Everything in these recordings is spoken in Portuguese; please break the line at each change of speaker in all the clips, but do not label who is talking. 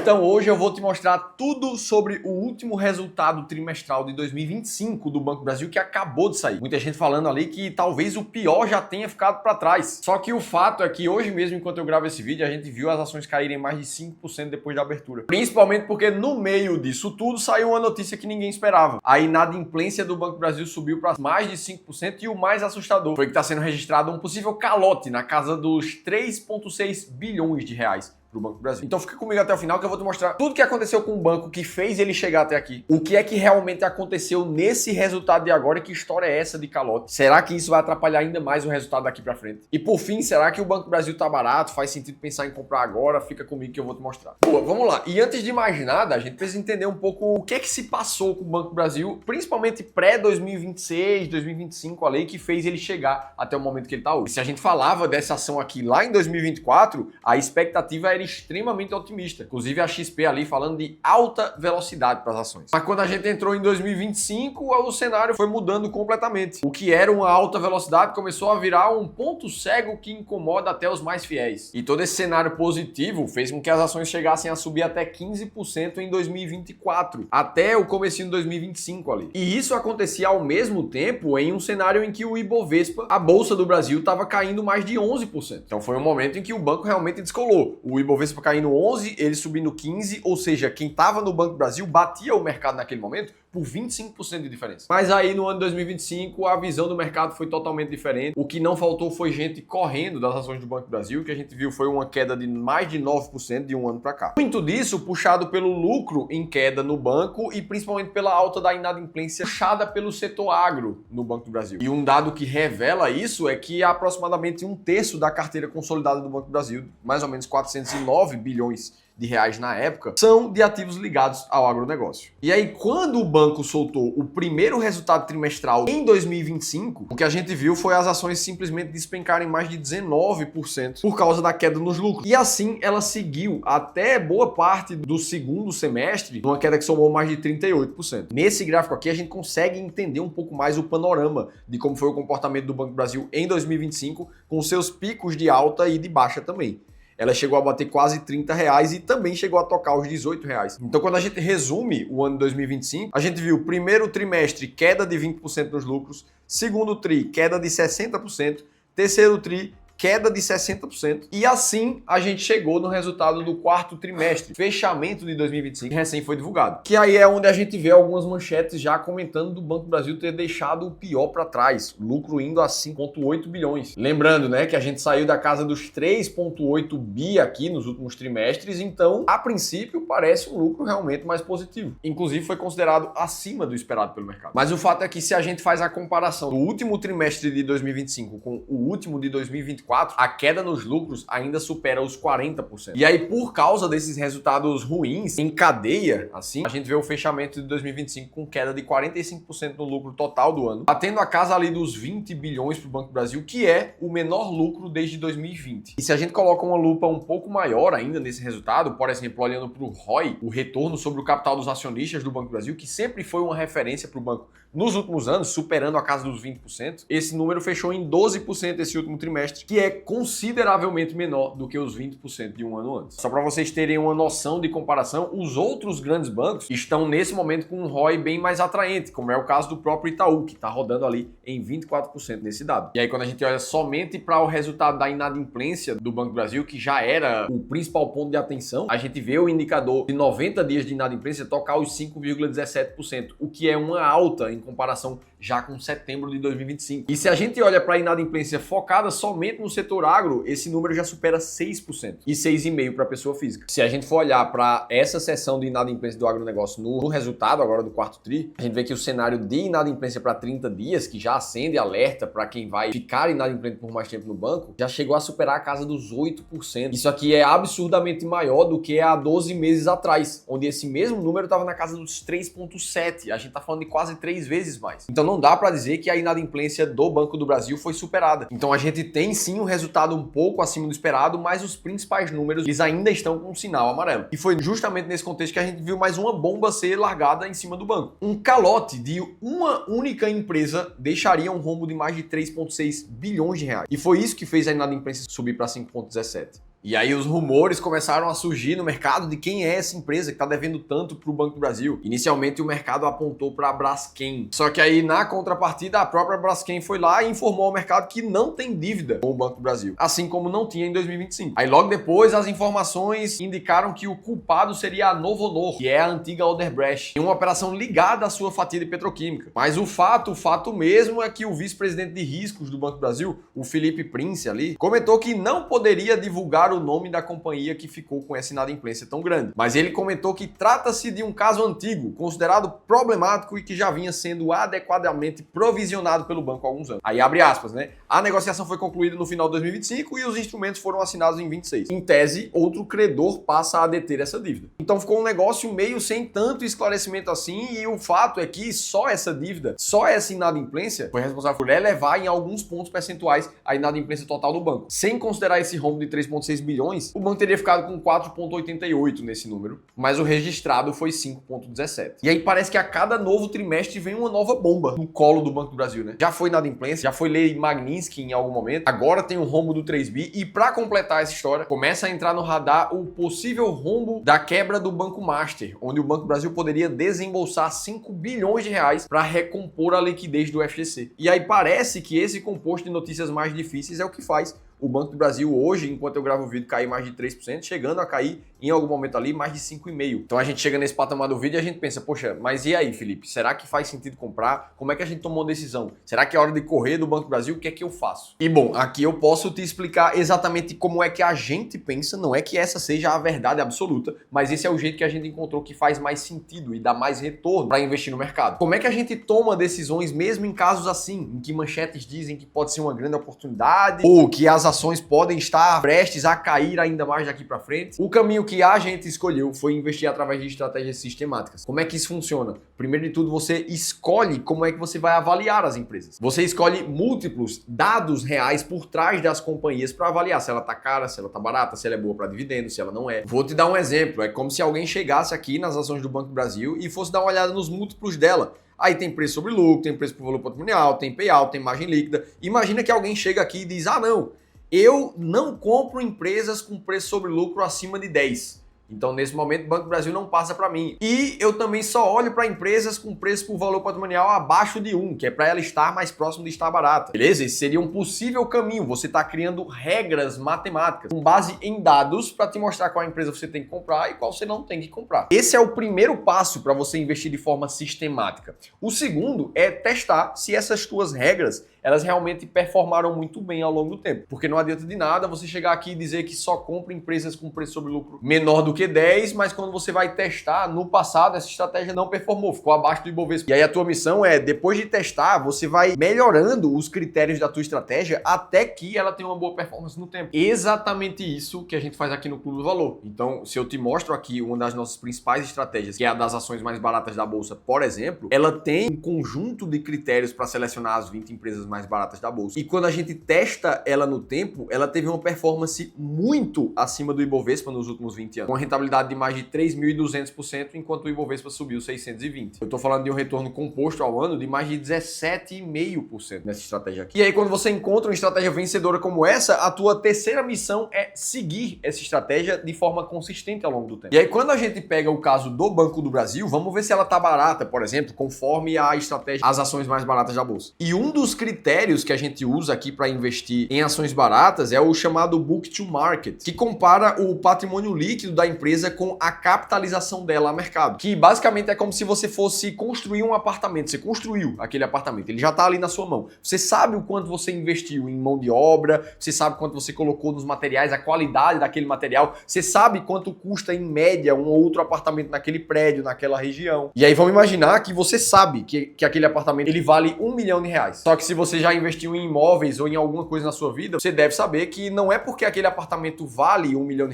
Então hoje eu vou te mostrar tudo sobre o último resultado trimestral de 2025 do Banco do Brasil que acabou de sair. Muita gente falando ali que talvez o pior já tenha ficado para trás. Só que o fato é que hoje mesmo, enquanto eu gravo esse vídeo, a gente viu as ações caírem mais de 5% depois da abertura. Principalmente porque no meio disso tudo saiu uma notícia que ninguém esperava. A inadimplência do Banco do Brasil subiu para mais de 5% e o mais assustador foi que está sendo registrado um possível calote na casa dos 3,6 bilhões de reais pro Banco do Brasil. Então fica comigo até o final que eu vou te mostrar tudo que aconteceu com o banco que fez ele chegar até aqui. O que é que realmente aconteceu nesse resultado de agora e que história é essa de calote? Será que isso vai atrapalhar ainda mais o resultado daqui pra frente? E por fim, será que o Banco do Brasil tá barato? Faz sentido pensar em comprar agora? Fica comigo que eu vou te mostrar. Boa, vamos lá. E antes de mais nada, a gente precisa entender um pouco o que é que se passou com o Banco do Brasil, principalmente pré-2026, 2025 ali, que fez ele chegar até o momento que ele tá hoje. Se a gente falava dessa ação aqui lá em 2024, a expectativa era extremamente otimista. Inclusive a XP ali falando de alta velocidade para as ações. Mas quando a gente entrou em 2025, o cenário foi mudando completamente. O que era uma alta velocidade começou a virar um ponto cego que incomoda até os mais fiéis. E todo esse cenário positivo fez com que as ações chegassem a subir até 15% em 2024, até o comecinho de 2025 ali. E isso acontecia ao mesmo tempo em um cenário em que o Ibovespa, a Bolsa do Brasil, estava caindo mais de 11%. Então foi um momento em que o banco realmente descolou. O Ibovespa caindo 11, ele subindo 15, ou seja, quem estava no Banco do Brasil batia o mercado naquele momento por 25% de diferença. Mas aí no ano de 2025 a visão do mercado foi totalmente diferente. O que não faltou foi gente correndo das ações do Banco do Brasil, que a gente viu foi uma queda de mais de 9% de um ano para cá. Muito disso puxado pelo lucro em queda no banco e principalmente pela alta da inadimplência puxada pelo setor agro no Banco do Brasil. E um dado que revela isso é que aproximadamente um terço da carteira consolidada do Banco do Brasil, mais ou menos 409 bilhões de reais na época, são de ativos ligados ao agronegócio. E aí, quando o banco soltou o primeiro resultado trimestral em 2025, o que a gente viu foi as ações simplesmente despencarem mais de 19% por causa da queda nos lucros. E assim, ela seguiu até boa parte do segundo semestre, numa queda que somou mais de 38%. Nesse gráfico aqui, a gente consegue entender um pouco mais o panorama de como foi o comportamento do Banco do Brasil em 2025, com seus picos de alta e de baixa também. Ela chegou a bater quase R$30 e também chegou a tocar os R$18. Então, quando a gente resume o ano de 2025, a gente viu primeiro trimestre queda de 20% nos lucros, segundo tri queda de 60%, terceiro tri queda de 60%. E assim a gente chegou no resultado do quarto trimestre, fechamento de 2025, que recém foi divulgado. Que aí é onde a gente vê algumas manchetes já comentando do Banco do Brasil ter deixado o pior para trás, lucro indo a 5,8 bilhões. Lembrando, né, que a gente saiu da casa dos 3,8 bi aqui nos últimos trimestres, então, a princípio, parece um lucro realmente mais positivo. Inclusive, foi considerado acima do esperado pelo mercado. Mas o fato é que se a gente faz a comparação do último trimestre de 2025 com o último de 2024, a queda nos lucros ainda supera os 40%. E aí, por causa desses resultados ruins, em cadeia, assim, a gente vê o fechamento de 2025 com queda de 45% no lucro total do ano, batendo a casa ali dos 20 bilhões para o Banco do Brasil, que é o menor lucro desde 2020. E se a gente coloca uma lupa um pouco maior ainda nesse resultado, por exemplo, olhando para o ROI, o retorno sobre o capital dos acionistas do Banco do Brasil, que sempre foi uma referência para o banco nos últimos anos, superando a casa dos 20%, esse número fechou em 12% esse último trimestre, que é consideravelmente menor do que os 20% de um ano antes. Só para vocês terem uma noção de comparação, os outros grandes bancos estão nesse momento com um ROI bem mais atraente, como é o caso do próprio Itaú, que está rodando ali em 24% nesse dado. E aí quando a gente olha somente para o resultado da inadimplência do Banco do Brasil, que já era o principal ponto de atenção, a gente vê o indicador de 90 dias de inadimplência tocar os 5,17%, o que é uma alta em comparação já com setembro de 2025. E se a gente olha para a inadimplência focada somente no setor agro, esse número já supera 6% e 6,5% para a pessoa física. Se a gente for olhar para essa seção de inadimplência do agronegócio no resultado agora do quarto tri, a gente vê que o cenário de inadimplência para 30 dias, que já acende alerta para quem vai ficar inadimplente por mais tempo no banco, já chegou a superar a casa dos 8%. Isso aqui é absurdamente maior do que há 12 meses atrás, onde esse mesmo número estava na casa dos 3,7%. A gente está falando de quase 3 vezes mais. Então não dá para dizer que a inadimplência do Banco do Brasil foi superada. Então a gente tem sim um resultado um pouco acima do esperado, mas os principais números eles ainda estão com um sinal amarelo. E foi justamente nesse contexto que a gente viu mais uma bomba ser largada em cima do banco. Um calote de uma única empresa deixaria um rombo de mais de 3,6 bilhões de reais. E foi isso que fez a inadimplência subir para 5,17. E aí os rumores começaram a surgir no mercado de quem é essa empresa que está devendo tanto para o Banco do Brasil. Inicialmente o mercado apontou para a Braskem. Só que aí na contrapartida a própria Braskem foi lá e informou ao mercado que não tem dívida com o Banco do Brasil, assim como não tinha em 2025. Aí logo depois as informações indicaram que o culpado seria a Novonor, que é a antiga Odebrecht, em uma operação ligada à sua fatia de petroquímica. Mas o fato mesmo é que o vice-presidente de riscos do Banco do Brasil, o Felipe Prince ali, comentou que não poderia divulgar o nome da companhia que ficou com essa inadimplência tão grande. Mas ele comentou que trata-se de um caso antigo, considerado problemático e que já vinha sendo adequadamente provisionado pelo banco há alguns anos. Aí abre aspas, né? A negociação foi concluída no final de 2025 e os instrumentos foram assinados em 26. Em tese, outro credor passa a deter essa dívida. Então ficou um negócio meio sem tanto esclarecimento assim, e o fato é que só essa dívida, só essa inadimplência foi responsável por elevar em alguns pontos percentuais a inadimplência total do banco. Sem considerar esse rombo de 3,6 bilhões, o banco teria ficado com 4,88 nesse número, mas o registrado foi 5,17. E aí parece que a cada novo trimestre vem uma nova bomba no colo do Banco do Brasil, né? Já foi inadimplência, já foi lei Magnitsky em algum momento, agora tem o rombo do 3 bi, e para completar essa história, começa a entrar no radar o possível rombo da quebra do Banco Master, onde o Banco do Brasil poderia desembolsar 5 bilhões de reais para recompor a liquidez do FGC. E aí parece que esse composto de notícias mais difíceis é o que faz o Banco do Brasil hoje, enquanto eu gravo o vídeo, cair mais de 3%, chegando a cair em algum momento ali mais de 5,5%. Então a gente chega nesse patamar do vídeo e a gente pensa, poxa, mas e aí, Felipe? Será que faz sentido comprar? Como é que a gente tomou a decisão? Será que é hora de correr do Banco do Brasil? O que é que eu faço? E bom, aqui eu posso te explicar exatamente como é que a gente pensa, não é que essa seja a verdade absoluta, mas esse é o jeito que a gente encontrou que faz mais sentido e dá mais retorno para investir no mercado. Como é que a gente toma decisões mesmo em casos assim, em que manchetes dizem que pode ser uma grande oportunidade ou que as ações podem estar prestes a cair ainda mais daqui para frente? O caminho que a gente escolheu foi investir através de estratégias sistemáticas. Como é que isso funciona? Primeiro de tudo, você escolhe como é que você vai avaliar as empresas. Você escolhe múltiplos dados reais por trás das companhias para avaliar se ela tá cara, se ela tá barata, se ela é boa para dividendo, se ela não é. Vou te dar um exemplo. É como se alguém chegasse aqui nas ações do Banco do Brasil e fosse dar uma olhada nos múltiplos dela. Aí tem preço sobre lucro, tem preço por valor patrimonial, tem payout, tem margem líquida. Imagina que alguém chega aqui e diz, ah não, eu não compro empresas com preço sobre lucro acima de 10. Então, nesse momento, o Banco do Brasil não passa para mim. E eu também só olho para empresas com preço por valor patrimonial abaixo de 1, que é para ela estar mais próximo de estar barata. Beleza? Esse seria um possível caminho. Você está criando regras matemáticas com base em dados para te mostrar qual empresa você tem que comprar e qual você não tem que comprar. Esse é o primeiro passo para você investir de forma sistemática. O segundo é testar se essas tuas regras elas realmente performaram muito bem ao longo do tempo. Porque não adianta de nada você chegar aqui e dizer que só compra empresas com preço sobre lucro menor do que 10, mas quando você vai testar, no passado essa estratégia não performou, ficou abaixo do Ibovespa. E aí a tua missão é, depois de testar, você vai melhorando os critérios da tua estratégia até que ela tenha uma boa performance no tempo. Exatamente isso que a gente faz aqui no Clube do Valor. Então, se eu te mostro aqui uma das nossas principais estratégias, que é a das ações mais baratas da Bolsa, por exemplo, ela tem um conjunto de critérios para selecionar as 20 empresas mais baratas da Bolsa. E quando a gente testa ela no tempo, ela teve uma performance muito acima do Ibovespa nos últimos 20 anos, com uma rentabilidade de mais de 3.200%, enquanto o Ibovespa subiu 620%. Eu estou falando de um retorno composto ao ano de mais de 17,5% nessa estratégia aqui. E aí, quando você encontra uma estratégia vencedora como essa, a tua terceira missão é seguir essa estratégia de forma consistente ao longo do tempo. E aí, quando a gente pega o caso do Banco do Brasil, vamos ver se ela está barata, por exemplo, conforme a estratégia, as ações mais baratas da Bolsa. E um dos critérios que a gente usa aqui para investir em ações baratas é o chamado Book to Market, que compara o patrimônio líquido da empresa com a capitalização dela a mercado, que basicamente é como se você fosse construir um apartamento. Você construiu aquele apartamento, ele já está ali na sua mão. Você sabe o quanto você investiu em mão de obra, você sabe quanto você colocou nos materiais, a qualidade daquele material, você sabe quanto custa em média um outro apartamento naquele prédio, naquela região. E aí vamos imaginar que você sabe que aquele apartamento ele vale R$1 milhão. Só que se você já investiu em imóveis ou em alguma coisa na sua vida, você deve saber que não é porque aquele apartamento vale R$1 milhão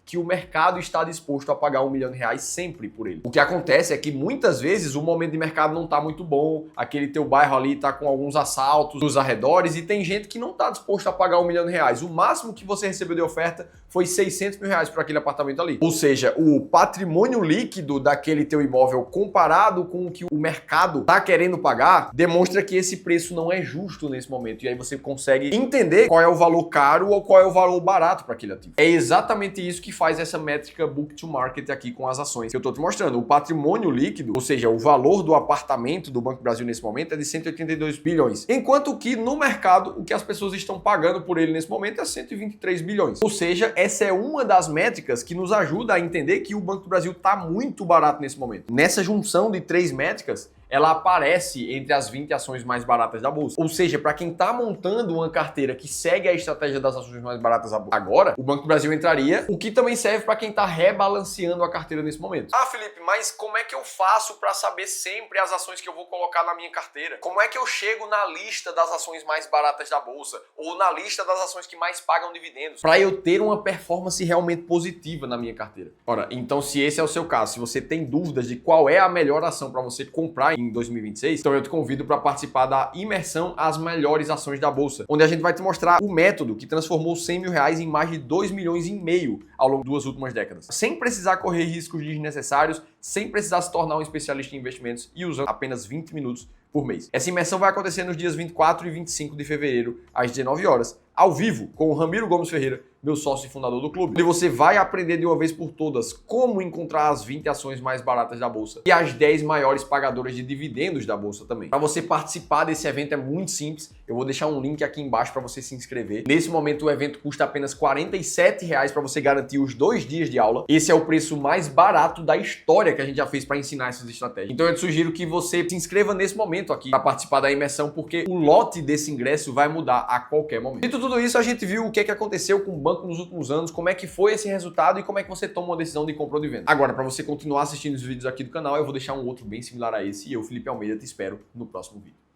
que o mercado está disposto a pagar R$1 milhão sempre por ele. O que acontece é que muitas vezes o momento de mercado não está muito bom, aquele teu bairro ali está com alguns assaltos nos arredores e tem gente que não está disposto a pagar R$1 milhão. O máximo que você recebeu de oferta foi R$600 mil por aquele apartamento ali. Ou seja, o patrimônio líquido daquele teu imóvel comparado com o que o mercado está querendo pagar demonstra que esse preço não é justo nesse momento. E aí você consegue entender qual é o valor caro ou qual é o valor barato para aquele ativo. É exatamente isso que faz essa métrica Book to Market aqui com as ações que eu estou te mostrando. O patrimônio líquido, ou seja, o valor do apartamento do Banco do Brasil nesse momento é de 182 bilhões. Enquanto que no mercado, o que as pessoas estão pagando por ele nesse momento é 123 bilhões. Ou seja, essa é uma das métricas que nos ajuda a entender que o Banco do Brasil está muito barato nesse momento. Nessa junção de 3 métricas, ela aparece entre as 20 ações mais baratas da bolsa. Ou seja, para quem está montando uma carteira que segue a estratégia das ações mais baratas da bolsa agora, o Banco do Brasil entraria, o que também serve para quem está rebalanceando a carteira nesse momento. Ah, Felipe, mas como é que eu faço para saber sempre as ações que eu vou colocar na minha carteira? Como é que eu chego na lista das ações mais baratas da bolsa ou na lista das ações que mais pagam dividendos para eu ter uma performance realmente positiva na minha carteira? Ora, então se esse é o seu caso, se você tem dúvidas de qual é a melhor ação para você comprar em 2026, então eu te convido para participar da imersão As Melhores Ações da Bolsa, onde a gente vai te mostrar o método que transformou R$100 mil em mais de R$2,5 milhões ao longo das 2 últimas décadas, sem precisar correr riscos desnecessários, sem precisar se tornar um especialista em investimentos e usando apenas 20 minutos por mês. Essa imersão vai acontecer nos dias 24 e 25 de fevereiro, às 19 horas, ao vivo, com o Ramiro Gomes Ferreira, meu sócio e fundador do clube. E você vai aprender de uma vez por todas como encontrar as 20 ações mais baratas da bolsa e as 10 maiores pagadoras de dividendos da bolsa também. Para você participar desse evento é muito simples. Eu vou deixar um link aqui embaixo para você se inscrever. Nesse momento o evento custa apenas R$ 47 para você garantir os 2 dias de aula. Esse é o preço mais barato da história que a gente já fez para ensinar essas estratégias. Então eu te sugiro que você se inscreva nesse momento aqui para participar da imersão, porque o lote desse ingresso vai mudar a qualquer momento. Dito tudo isso, a gente viu o que aconteceu com o banco nos últimos anos, como é que foi esse resultado e como é que você toma uma decisão de compra ou de venda. Agora, para você continuar assistindo os vídeos aqui do canal, eu vou deixar um outro bem similar a esse e eu, Felipe Almeida, te espero no próximo vídeo.